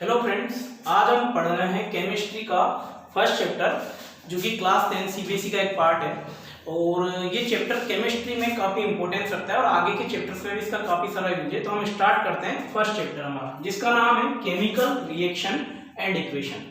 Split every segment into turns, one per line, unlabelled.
Hello friends, आज हम पढ़ रहे हैं केमिस्ट्री का फर्स्ट चैप्टर जो कि क्लास 10 सीबीएसई का एक पार्ट है। और ये चैप्टर केमिस्ट्री में काफ़ी इंपॉर्टेंस रखता है और आगे के चैप्टर्स में भी इसका काफ़ी सारा यूज है। तो हम स्टार्ट करते हैं फर्स्ट चैप्टर हमारा, जिसका नाम है केमिकल रिएक्शन एंड इक्वेशन।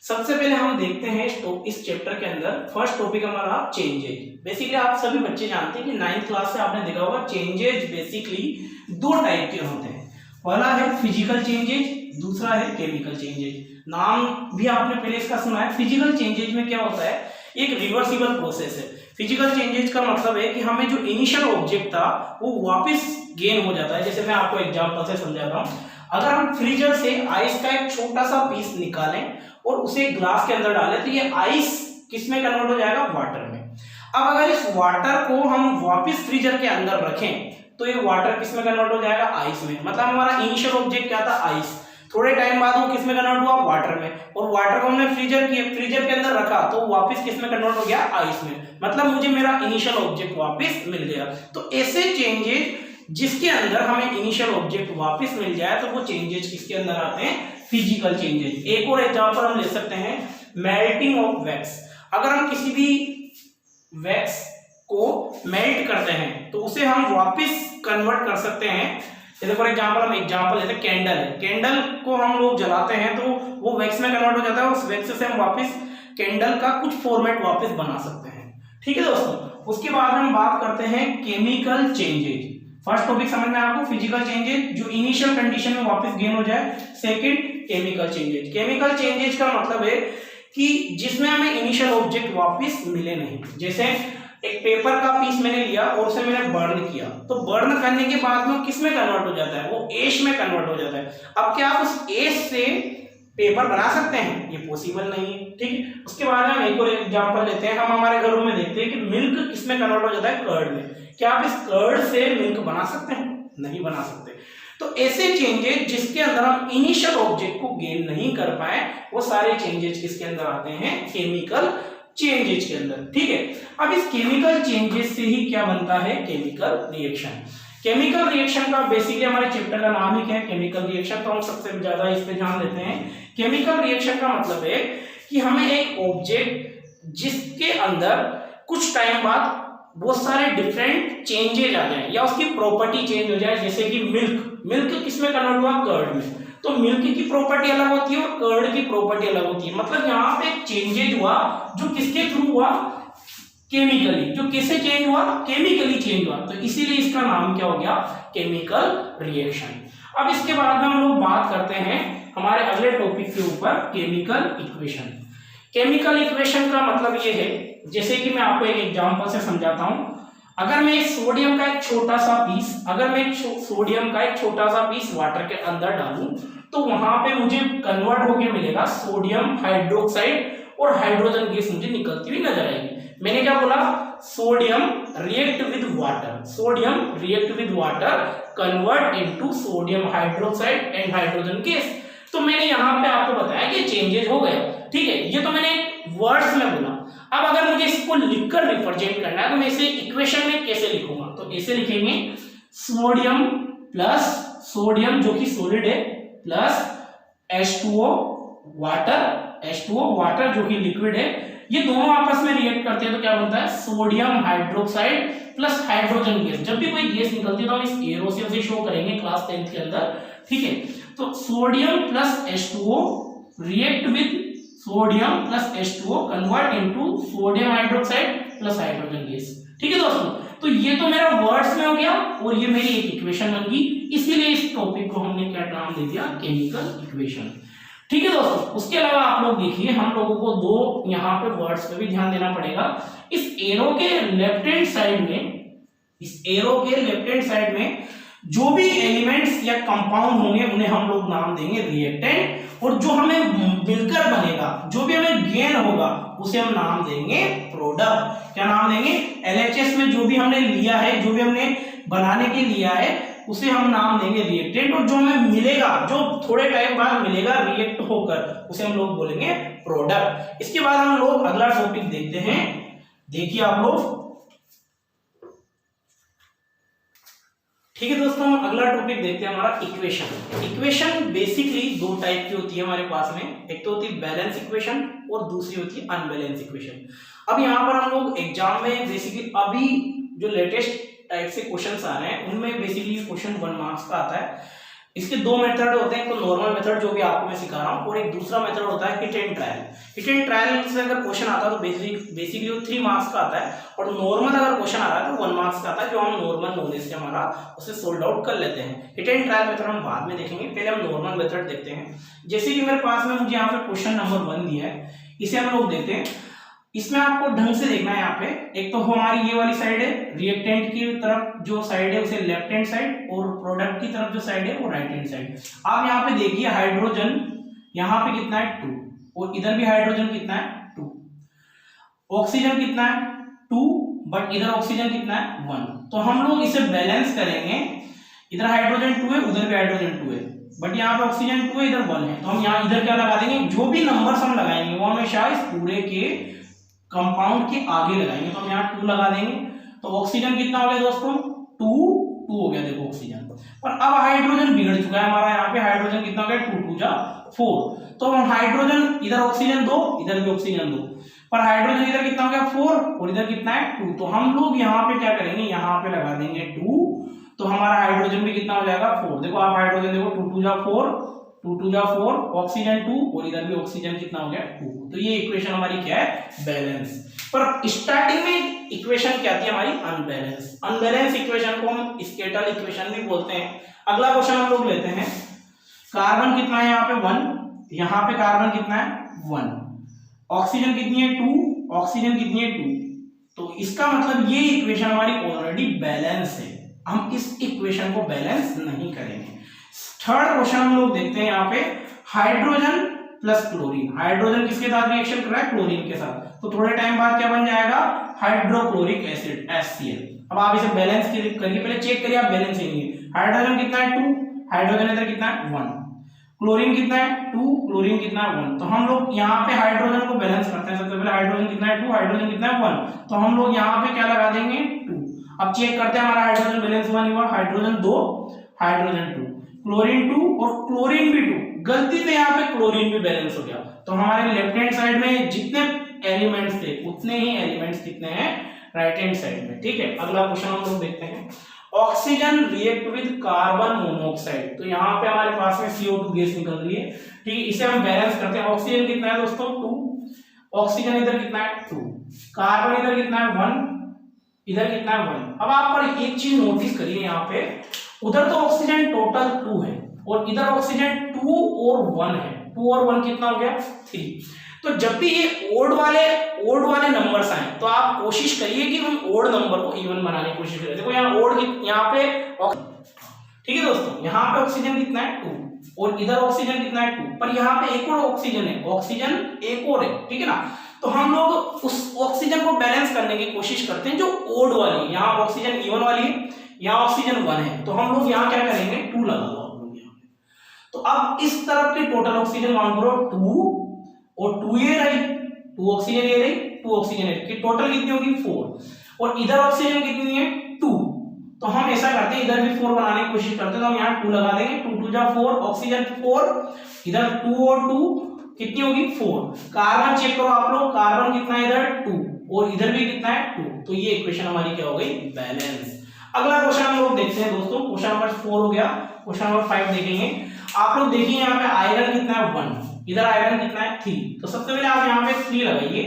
सबसे पहले हम देखते हैं इस चैप्टर के अंदर फर्स्ट टॉपिक हमारा चेंजेज। बेसिकली आप सभी बच्चे जानते हैं कि 9th क्लास से आपने देखा होगा चेंजेज बेसिकली दो टाइप के होते हैं। पहला है फिजिकल चेंजेज, दूसरा है केमिकल चेंजेज। नाम भी आपने पहले इसका सुना है। फिजिकल चेंजेज में क्या होता है, एक रिवर्सिबल प्रोसेस है। फिजिकल चेंजेज का मतलब है कि हमें जो इनिशियल ऑब्जेक्ट था वो वापस गेन हो जाता है। जैसे मैं आपको एग्जांपल से समझाता हूं, अगर हम फ्रीजर से आइस का एक छोटा सा पीस निकालें और उसे ग्लास के अंदर डालें तो ये आइस किस में कन्वर्ट हो जाएगा, वाटर में। अब अगर इस वाटर को हम वापस फ्रीजर के अंदर रखें तो ये वाटर किस में कन्वर्ट हो जाएगा, आइस में। मतलब हमारा इनिशियल ऑब्जेक्ट क्या था, आइस। थोड़े टाइम बाद वो किस में कन्वर्ट हुआ, वाटर में। और वाटर को हमने फ्रीजर के अंदर रखा तो वापस किस में कन्वर्ट हो गया, आइस में। मतलब मुझे मेरा इनिशियल ऑब्जेक्ट वापस मिल गया। तो ऐसे चेंजेज जिसके अंदर हमें इनिशियल ऑब्जेक्ट वापस मिल जाए तो वो चेंजेज किसके अंदर आते हैं, फिजिकल चेंजेज। एक और एग्जांपल हम ले सकते हैं, मेल्टिंग ऑफ वैक्स। अगर हम किसी भी वैक्स को मेल्ट करते हैं तो उसे हम वापस कन्वर्ट कर सकते हैं। जैसे फॉर एग्जांपल हम एग्जांपल लेते हैं, कैंडल है। कैंडल को हम लोग जलाते हैं तो वो वैक्स में कन्वर्ट हो जाता है। उस वैक्स से हम वापस कैंडल का कुछ फॉर्मेट वापस बना सकते हैं। ठीक है दोस्तों, उसके बाद हम बात करते हैं केमिकल चेंजेज। फर्स्ट टॉपिक समझ में आपको, फिजिकल चेंजेज जो इनिशियल कंडीशन में वापस गेन हो जाए। Second, chemical changes. Chemical changes का मतलब है कि जिसमें हमें इनिशियल ऑब्जेक्ट वापस मिले नहीं। जैसे एक पेपर का पीस मैंने लिया और उसे मैंने बर्न किया, तो बर्न करने के बाद में किस में कन्वर्ट हो जाता है, वो एश में कन्वर्ट हो जाता है। अब क्या आप उस एश से पेपर बना सकते हैं, ये पॉसिबल नहीं है। ठीक है, उसके बाद हम एक और एग्जांपल लेते हैं। हम हमारे घरों में देखते हैं कि मिल्क किस में कन्वर्ट हो जाता है, कर्ड में। क्या आप इस कर्ड से मिल्क बना सकते हैं, नहीं बना सकते। तो ऐसे चेंजेज जिसके अंदर हम इनिशियल ऑब्जेक्ट को गेन नहीं कर पाए, वो सारे चेंजेज किसके अंदर आते हैं, केमिकल चेंजेज के अंदर। ठीक है, अब इस केमिकल चेंजेस से ही क्या बनता है, केमिकल रिएक्शन। केमिकल रिएक्शन का बेसिकली हमारे चैप्टर का नाम ही क्या है, केमिकल रिएक्शन। तो हम सबसे ज्यादा इस पे ध्यान देते हैं। केमिकल रिएक्शन का मतलब है कि हमें एक ऑब्जेक्ट जिसके अंदर कुछ टाइम बाद बहुत सारे डिफरेंट चेंजेज आ जाए या उसकी प्रॉपर्टी चेंज हो जाए। जैसे कि मिल्क किस में कन्वर्ट हुआ, कर्ड में। तो मिल्क की प्रॉपर्टी अलग होती है और कर्ड की प्रॉपर्टी अलग होती है। मतलब यहाँ पे एक चेंजेज हुआ जो किसके थ्रू हुआ, केमिकली। जो किससे चेंज हुआ, केमिकली चेंज हुआ। तो इसीलिए इसका नाम क्या हो गया, केमिकल रिएक्शन। अब इसके बाद में हम लोग बात करते हैं हमारे अगले टॉपिक के ऊपर, केमिकल इक्वेशन। केमिकल इक्वेशन का मतलब ये है, जैसे कि मैं आपको एक एग्जांपल से समझाता हूं। अगर मैं सोडियम का एक छोटा सा पीस वाटर के अंदर डालूं तो वहां पे मुझे कन्वर्ट होके मिलेगा सोडियम हाइड्रोक्साइड और हाइड्रोजन गैस मुझे निकलती हुई नजर आएगी। मैंने क्या बोला, sodium react with water convert into sodium hydroxide and hydrogen gas. तो मैंने यहां पे आपको बताया कि चेंजेस हो गए। ठीक है, ये तो मैंने वर्ड्स में बोला। अब अगर मुझे इसको लिखकर रिप्रेजेंट करना है तो मैं इसे इक्वेशन में कैसे लिखूंगा, तो ऐसे लिखेंगे, सोडियम प्लस सोडियम जो कि सॉलिड है प्लस H2O वाटर जो कि लिक्विड है, ये दोनों आपस में रिएक्ट करते हैं तो क्या बनता है, sodium hydroxide plus hydrogen gas. जब भी कोई गैस निकलती है तो हम इस एरो से उसे शो करेंगे क्लास 10th के अंदर। ठीक है, तो sodium plus H2O react with sodium plus H2O convert into sodium hydroxide plus hydrogen gas. ठीक है दोस्तों, तो ये तो मेरा वर्ड्स में हो गया और ये मेरी एक इक्वेशन बन गई। इसीलिए इस टॉपिक को हमने क्या नाम दे दिया, केमिकल इक्वेशन। ठीक है दोस्तों, उसके अलावा आप लोग देखिए, हम लोगों को दो यहाँ पे वर्ड्स पे भी ध्यान देना पड़ेगा। इस एरो के लेफ्ट हैंड साइड में जो भी एलिमेंट्स या कंपाउंड होंगे उन्हें हम लोग नाम देंगे रिएक्टेंट, और जो हमें मिलकर बनेगा, जो भी हमें गेन होगा, उसे हम नाम देंगे प्रोडक्ट। क्या नाम देंगे, एलएचएस में जो भी हमने लिया है, जो भी हमने बनाने के लिया है, उसे हम नाम देंगे रिएक्टेंट। और जो हमें मिलेगा, जो थोड़े टाइम बाद मिलेगा रिएक्ट होकर, उसे हम लोग बोलेंगे प्रोडक्ट। इसके बाद हम लोग अगला टॉपिक देखते हैं। देखिए आप लोग, ठीक है दोस्तों, हम अगला टॉपिक देखते हैं हमारा इक्वेशन। इक्वेशन बेसिकली दो टाइप की होती है हमारे पास में, एक तो होती है बैलेंस इक्वेशन और दूसरी होती है अनबैलेंस इक्वेशन। अब यहाँ पर हम लोग एग्जाम में बेसिकली अभी जो लेटेस्ट टाइप से क्वेश्चंस आ रहे हैं उनमें बेसिकली क्वेश्चन 1 मार्क्स का आता है। इसके दो मेथड होते हैं, एक तो नॉर्मल मेथड जो भी आपको मैं सिखा रहा हूँ, और एक दूसरा मेथड होता है hit and trial. Hit and trial से अगर क्वेश्चन आता है तो बेसिकली वो 3 मार्क्स का आता है, और नॉर्मल अगर क्वेश्चन आ रहा है तो 1 मार्क्स का आता है, जो हम नॉर्मल नॉलेज से हमारा उसे सोल्व आउट कर लेते हैं। हिट एंड ट्रायल मेथड हम बाद में देखेंगे, पहले हम नॉर्मल मेथड देखते हैं। जैसे कि मेरे पास में मुझे यहाँ पे क्वेश्चन नंबर 1 दिया है, इसे हम लोग देखते हैं। इसमें आपको ढंग से देखना है, यहाँ पे एक तो हमारी ये वाली साइड है, रिएक्टेंट की तरफ जो साइड है उसे लेफ्ट हैंड साइड, और प्रोडक्ट की तरफ जो साइड है वो राइट हैंड साइड। आप यहाँ पे देखिए हाइड्रोजन यहाँ पे कितना है 2, और इधर भी हाइड्रोजन कितना है 2, ऑक्सीजन कितना है 2, बट इधर ऑक्सीजन कितना है 1। तो हम लोग इसे बैलेंस करेंगे, इधर हाइड्रोजन 2 है, उधर भी हाइड्रोजन 2 है, बट यहाँ पे ऑक्सीजन 2 है, इधर 1 है। तो हम यहाँ इधर क्या लगा देंगे, जो भी नंबर्स हम लगाएंगे वो हमेशा इस पूरे के कंपाउंड के आगे लगाएंगे। तो हम यहाँ 2 लगा देंगे, तो ऑक्सीजन कितना हो गया दोस्तों 2 हो गया, देखो ऑक्सीजन। और अब हाइड्रोजन बिगड़ चुका है हमारा, यहाँ पे हाइड्रोजन कितना हो गया 2 2 जा 4। तो हम हाइड्रोजन इधर ऑक्सीजन 2, इधर भी ऑक्सीजन 2, पर हाइड्रोजन इधर कितना हो गया 4, और इधर कितना है 2। तो हम लोग यहाँ पे क्या करेंगे, यहाँ पे लगा देंगे 2, तो हमारा हाइड्रोजन भी कितना हो जाएगा 4। देखो आप हाइड्रोजन देखो 2 2 जा 4, 2 2 जा 4, ऑक्सीजन 2, और इधर भी ऑक्सीजन कितना हो गया 2। तो ये इक्वेशन हमारी क्या है, बैलेंस। पर स्टार्टिंग में इक्वेशन क्या थी हमारी, अनबैलेंस। अनबैलेंस इक्वेशन को हम स्केटर इक्वेशन भी बोलते हैं। अगला क्वेश्चन हम लोग लेते हैं, कार्बन कितना है यहाँ पे 1, यहाँ पे कार्बन कितना है 1, ऑक्सीजन कितनी है 2, ऑक्सीजन कितनी है 2। तो इसका मतलब ये इक्वेशन हमारी ऑलरेडी बैलेंस है, हम इस इक्वेशन को बैलेंस नहीं करेंगे। थर्ड क्वेश्चन हम लोग देखते हैं यहाँ पे, हाइड्रोजन प्लस क्लोरीन। हाइड्रोजन किसके साथ रिएक्शन कर रहा है, क्लोरीन के साथ। तो थोड़े टाइम बाद क्या बन जाएगा, हाइड्रोक्लोरिक एसिड HCl। अब आप इसे बैलेंस करिए, पहले चेक करिए आप बैलेंस ही नहीं है। हाइड्रोजन कितना है 2, हाइड्रोजन इधर कितना है 1, क्लोरीन कितना है 2, क्लोरीन कितना है 1। तो हम लोग यहाँ पे हाइड्रोजन को बैलेंस करते हैं। सबसे पहले हाइड्रोजन कितना है 2, हाइड्रोजन कितना है 1, तो हम लोग यहाँ पे क्या लगा देंगे 2। अब चेक करते हैं हमारा हाइड्रोजन बैलेंस 1 हुआ, हाइड्रोजन 2, हाइड्रोजन 2, क्लोरीन 2 और क्लोरीन भी 2। गलती से यहाँ पे क्लोरीन भी बैलेंस हो गया। तो हमारे लेफ्ट हैंड साइड में जितने एलिमेंट्स थे उतने ही एलिमेंट्स कितने हैं राइट हैंड साइड में। ठीक है, अगला क्वेश्चन हम लोग देखते हैं, oxygen react with carbon monoxide. तो यहाँ पे हमारे पास में CO2 गैस निकल रही है। ठीक है, इसे हम बैलेंस करते हैं। ऑक्सीजन कितना है दोस्तों 2, ऑक्सीजन इधर कितना है 2, कार्बन इधर कितना है 1, इधर कितना है 1। अब आप पर एक चीज नोटिस करिए, यहाँ पे उधर तो ऑक्सीजन टोटल 2 है और इधर ऑक्सीजन 2 और 1 है। 2 और 1 कितना हो गया 3। तो जब भी ये ओड वाले नंबर्स आए तो आप कोशिश करिए कि हम ओड नंबर को इवन बनाने की कोशिश करें। देखो यहाँ ओड, यहाँ पे ठीक है दोस्तों, यहाँ पे ऑक्सीजन कितना है 2 और इधर ऑक्सीजन कितना है 2, पर यहाँ पे एक और ऑक्सीजन है, ऑक्सीजन एक और है। ठीक है ना, तो हम लोग उस ऑक्सीजन को बैलेंस करने की कोशिश करते हैं जो ओड वाली है। यहाँ ऑक्सीजन इवन वाली है, यहाँ ऑक्सीजन 1 है, तो हम लोग यहाँ क्या करेंगे 2 लगा दो आप लोग यहाँ पे। तो अब इस तरफ की टोटल ऑक्सीजन काउंट करो 2 और 2 ये रही, 2 ऑक्सीजन ये रही, 2 ऑक्सीजन ये रही, टोटल कितनी होगी 4, और इधर ऑक्सीजन कितनी है 2। तो हम ऐसा करते हैं, इधर भी 4 बनाने की कोशिश करते हैं, तो हम यहाँ 2 लगा देंगे, 2 2 जा 4, ऑक्सीजन 4, इधर 2 और 2 कितनी होगी 4। कार्बन चेक करो आप लोग, कार्बन कितना है इधर 2 और इधर भी कितना है 2। तो ये इक्वेशन हमारी क्या हो गई, बैलेंस। अगला क्वेश्चन हम लोग देखते हैं दोस्तों, क्वेश्चन नंबर 4 हो गया। क्वेश्चन नंबर 5 देखेंगे। आप लोग देखिए यहाँ पे आयरन कितना है 1, इधर आयरन कितना है 3। तो सबसे पहले आप यहाँ पे 3 लगाइए,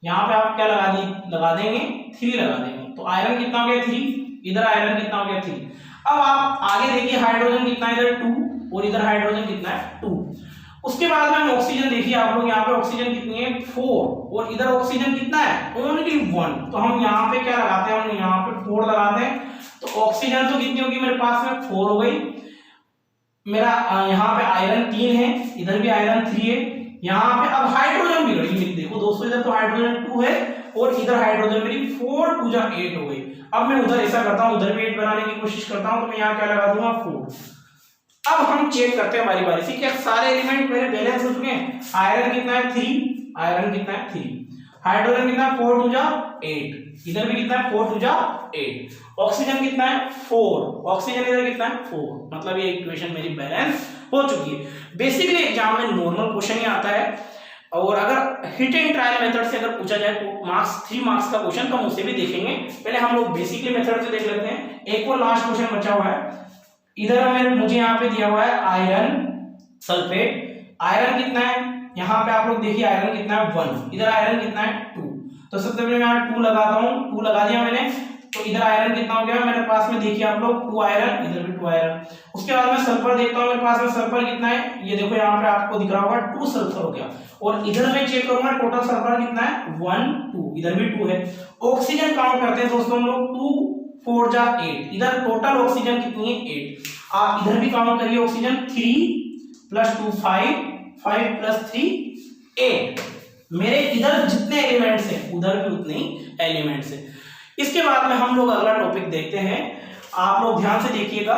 यहाँ पे आप क्या लगा देंगे 3 लगा देंगे। तो आयरन कितना हो गया 3, इधर आयरन कितना हो गया 3। अब आप आगे देखिए हाइड्रोजन कितना है इधर 2 और इधर हाइड्रोजन कितना है 2। उसके बाद में हम ऑक्सीजन देखिए आप लोग, यहाँ पे ऑक्सीजन कितनी है 4 और इधर ऑक्सीजन कितना है ओनली 1। तो हम यहाँ पे क्या लगाते हैं, हम यहाँ पे 4 लगाते हैं। तो ऑक्सीजन तो कितनी होगी मेरे पास में 4 हो गई। मेरा यहाँ पे आयरन 3 है, इधर भी आयरन 3 है। यहाँ पे अब हाइड्रोजन बिगड़ गई मेरी, देखो दोस्तों इधर तो हाइड्रोजन 2 है और इधर हाइड्रोजन मेरी 4 2 जा 8 हो गई। अब मैं उधर ऐसा करता हूँ, उधर भी 8 बनाने की कोशिश करता हूँ, तो मैं यहाँ क्या लगा दूंगा 4। अब हम चेक करते हैं बारी बारी से, क्या सारे एलिमेंट मेरे बैलेंस हो चुके हैं। आयरन कितना है 3, आयरन कितना है 3, हाइड्रोजन कितना है 4 2 जा 8, इधर भी कितना है 4 2 जा 8। ऑक्सीजन कितना है 4, ऑक्सीजन इधर कितना है 4, मतलब ये इक्वेशन मेरी बैलेंस हो चुकी है। बेसिकली एग्जाम में नॉर्मल क्वेश्चन ही आता है, और अगर हिट एंड ट्रायल मेथड से अगर पूछा जाए तो मार्क्स 3 मार्क्स का क्वेश्चन तो हम उसे भी देखेंगे। पहले हम लोग बेसिकली मेथड से देख लेते हैं। एक और लास्ट क्वेश्चन बचा हुआ है, इधर मुझे यहाँ पे दिया हुआ है आयरन सल्फेट। आयरन कितना है यहाँ पे आप लोग देखिए, आयरन कितना है 1, इधर आयरन कितना है 2। तो सबसे पहले मैं यहाँ 2 लगाता हूँ, 2 लगा दिया मैंने, तो इधर आयरन कितना हो गया मेरे पास में, देखिए आप लोग 2 आयरन, इधर भी 2 आयरन। उसके बाद मैं सल्फर देखता हूँ, मेरे पास में सल्फर कितना है, ये देखो यहाँ पे आपको दिख रहा होगा 2 सल्फर हो गया। और इधर मैं चेक करूंगा टोटल सल्फर कितना है 1 2, इधर भी 2 है। ऑक्सीजन काउंट करते हैं दोस्तों हम लोग, 2 4 जा 8, इधर टोटल ऑक्सीजन कितनी है 8। आप इधर भी काउंट करिए, ऑक्सीजन 3 प्लस 2 5, 5 प्लस 3 8। मेरे इधर जितने एलिमेंट्स हैं उधर भी उतने ही एलिमेंट्स हैं। इसके बाद में हम लोग अगला टॉपिक देखते हैं, आप लोग ध्यान से देखिएगा।